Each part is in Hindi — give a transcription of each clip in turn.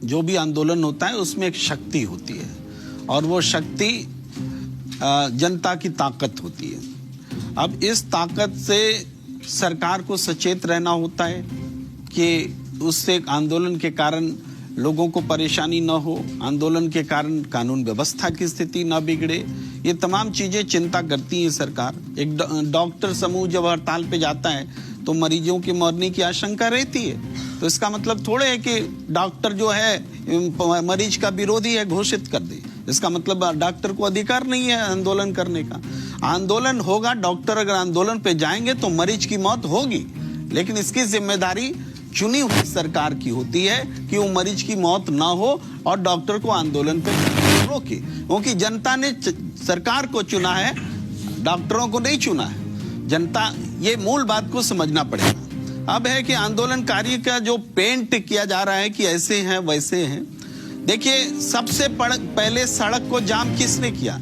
जो भी आंदोलन होता है उसमें एक शक्ति होती है और वो शक्ति जनता की ताकत होती है। अब इस ताकत से सरकार को सचेत रहना होता है कि उससे आंदोलन के कारण लोगों को परेशानी न हो, आंदोलन के कारण कानून व्यवस्था की स्थिति न बिगड़े। ये तमाम चीजें चिंता करती है सरकार। एक डॉक्टर समूह जब हड़ताल पे जाता है तो मरीजों की मरने की आशंका रहती है, तो इसका मतलब थोड़े है कि डॉक्टर जो है मरीज का विरोधी है घोषित कर दे। इसका मतलब डॉक्टर को अधिकार नहीं है आंदोलन करने का। आंदोलन होगा, डॉक्टर अगर आंदोलन पे जाएंगे तो मरीज की मौत होगी, लेकिन इसकी जिम्मेदारी चुनी हुई सरकार की होती है कि वो मरीज की मौत ना हो और डॉक्टर को आंदोलन पे रोके, क्योंकि जनता ने सरकार को चुना है, डॉक्टरों को नहीं चुना है। जनता, ये मूल बात को समझना पड़ेगा। अब है कि आंदोलनकारी का जो पेंट किया जा रहा है कि ऐसे हैं वैसे हैं। देखिए, सबसे पहले सड़क को जाम किसने किया?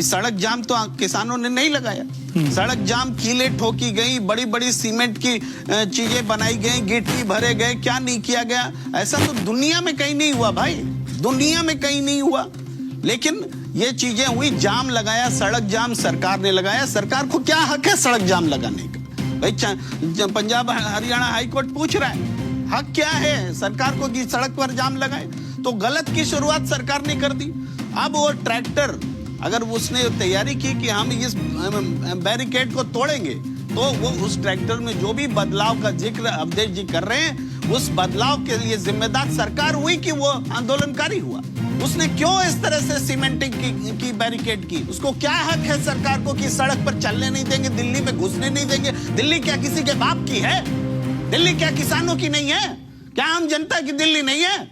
सड़क जाम तो किसानों ने नहीं लगाया। सड़क जाम कीले ठोकी गई, बड़ी बड़ी सीमेंट की चीजें बनाई गई, गिट्टी भरे गए, क्या नहीं किया गया? ऐसा तो दुनिया में कहीं नहीं हुआ भाई, दुनिया में कहीं नहीं हुआ। लेकिन ये चीजें हुई, जाम लगाया, सड़क जाम सरकार ने लगाया। सरकार को क्या हक है सड़क जाम लगाने का? भाई पंजाब हरियाणा हाईकोर्ट पूछ रहा है, हक क्या है सरकार को कि सड़क पर जाम लगाए? तो गलत की शुरुआत सरकार ने कर दी। अब वो ट्रैक्टर, अगर उसने तैयारी की कि हम इस बैरिकेड को तोड़ेंगे, तो वो उस ट्रैक्टर में जो भी बदलाव का जिक्र अवधेश जी कर रहे हैं, उस बदलाव के लिए जिम्मेदार सरकार हुई कि वो आंदोलनकारी हुआ? उसने क्यों इस तरह से सीमेंटिंग की बैरिकेड की? उसको क्या हक है सरकार को कि सड़क पर चलने नहीं देंगे, दिल्ली में घुसने नहीं देंगे? दिल्ली क्या किसी के बाप की है? दिल्ली क्या किसानों की नहीं है? क्या आम जनता की दिल्ली नहीं है?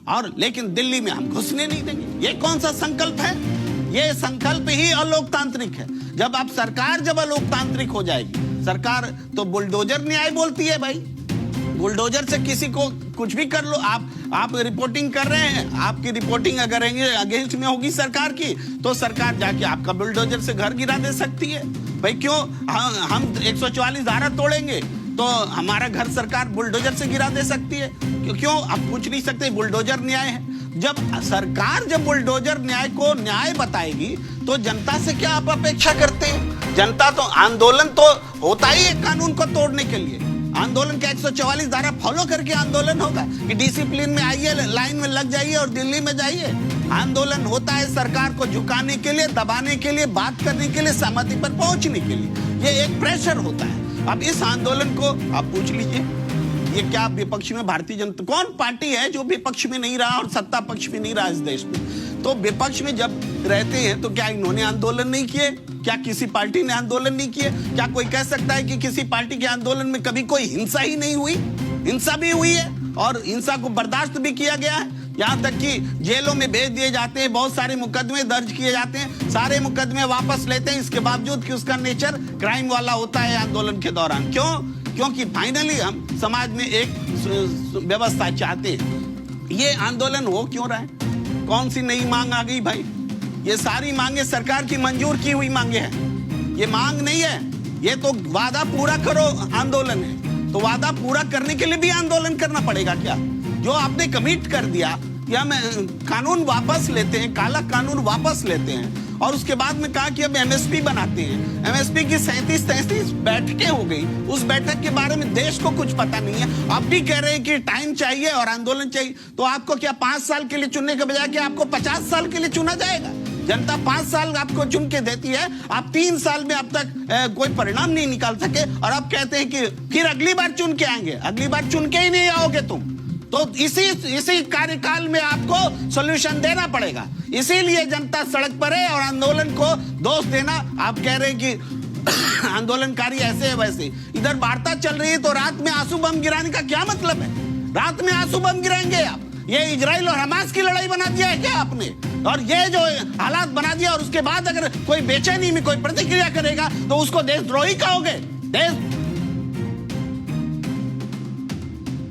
और लेकिन दिल्ली में हम घुसने नहीं देंगे, ये कौन सा संकल्प है? ये संकल्प ही अलोकतांत्रिक है। जब आप सरकार जब अलोकतांत्रिक हो जाएगी, सरकार तो बुलडोजर न्याय बोलती है भाई। बुलडोजर से किसी को कुछ भी कर लो। आप रिपोर्टिंग कर रहे हैं, आपकी रिपोर्टिंग अगर अगेंस्ट में होगी सरकार की, तो सरकार जाके आपका बुलडोजर से घर गिरा दे सकती है। भाई क्यों हम 144 धारा तोड़ेंगे तो हमारा घर सरकार बुलडोजर से गिरा दे सकती है? क्यों आप पूछ नहीं सकते? बुलडोजर न्याय है। जब सरकार जब बुलडोजर न्याय को न्याय बताएगी तो जनता से क्या आप अपेक्षा करते हैं? जनता तो, आंदोलन तो होता ही है कानून को तोड़ने के लिए। आंदोलन के 144 धारा फॉलो करके आंदोलन होगा कि डिसिप्लिन में आइए, लाइन में लग जाइए और दिल्ली में जाइए। आंदोलन होता है सरकार को झुकाने के लिए, दबाने के लिए, बात करने के लिए, सहमति पर पहुंचने के लिए। ये एक प्रेशर होता है। अब इस आंदोलन को आप पूछ लीजिए, ये क्या विपक्ष में भारतीय जनता, कौन पार्टी है जो विपक्ष में नहीं रहा और सत्ता पक्ष में नहीं रहा इस देश में? तो विपक्ष में जब रहते हैं तो क्या इन्होंने आंदोलन नहीं किए? क्या किसी पार्टी ने आंदोलन नहीं किए? क्या कोई कह सकता है कि किसी पार्टी के आंदोलन में कभी कोई हिंसा ही नहीं हुई? हिंसा भी हुई है और हिंसा को बर्दाश्त भी किया गया है। यहाँ तक कि जेलों में भेज दिए जाते हैं, बहुत सारे मुकदमे दर्ज किए जाते हैं, सारे मुकदमे वापस लेते हैं, इसके बावजूद कि उसका नेचर क्राइम वाला होता है आंदोलन के दौरान। क्यों? क्योंकि फाइनली हम समाज में एक व्यवस्था चाहते हैं। ये आंदोलन हो क्यों रहा है? कौन सी नई मांग आ गई भाई? ये सारी मांगे सरकार की मंजूर की हुई मांगे हैं। ये मांग नहीं है, ये तो वादा पूरा करो आंदोलन है। तो वादा पूरा करने के लिए भी आंदोलन करना पड़ेगा क्या? जो आपने कमिट कर दिया कि हम कानून वापस लेते हैं, काला कानून वापस लेते हैं, और उसके बाद में कहा कि अब एमएसपी बनाते हैं। एमएसपी की 37 बैठकें हो गई, उस बैठक के बारे में देश को कुछ पता नहीं है। अब भी कह रहे हैं कि टाइम चाहिए और आंदोलन चाहिए। तो आपको क्या 5 साल के लिए चुनने के बजाय क्या आपको 50 साल के लिए चुना जाएगा? जनता 5 साल आपको चुन के देती है, आप 3 साल में अब तक कोई परिणाम नहीं निकाल सके और अब कहते हैं कि फिर अगली बार चुन के आएंगे। अगली बार चुन के ही नहीं आओगे तुम। तो इसी कार्यकाल में आपको सॉल्यूशन देना पड़ेगा। इसीलिए जनता सड़क पर है और आंदोलन को दोष देना, आप कह रहे हैं कि आंदोलनकारी ऐसे है वैसे। इधर वार्ता चल रही है तो रात में आंसू बम गिराने का क्या मतलब है? रात में आंसू बम गिराएंगे आप? ये इजराइल और हमास की लड़ाई बना दिया है क्या आपने? और ये जो हालात बना दिया और उसके बाद अगर कोई बेचैनी में कोई प्रतिक्रिया करेगा तो उसको देशद्रोही कहोगे?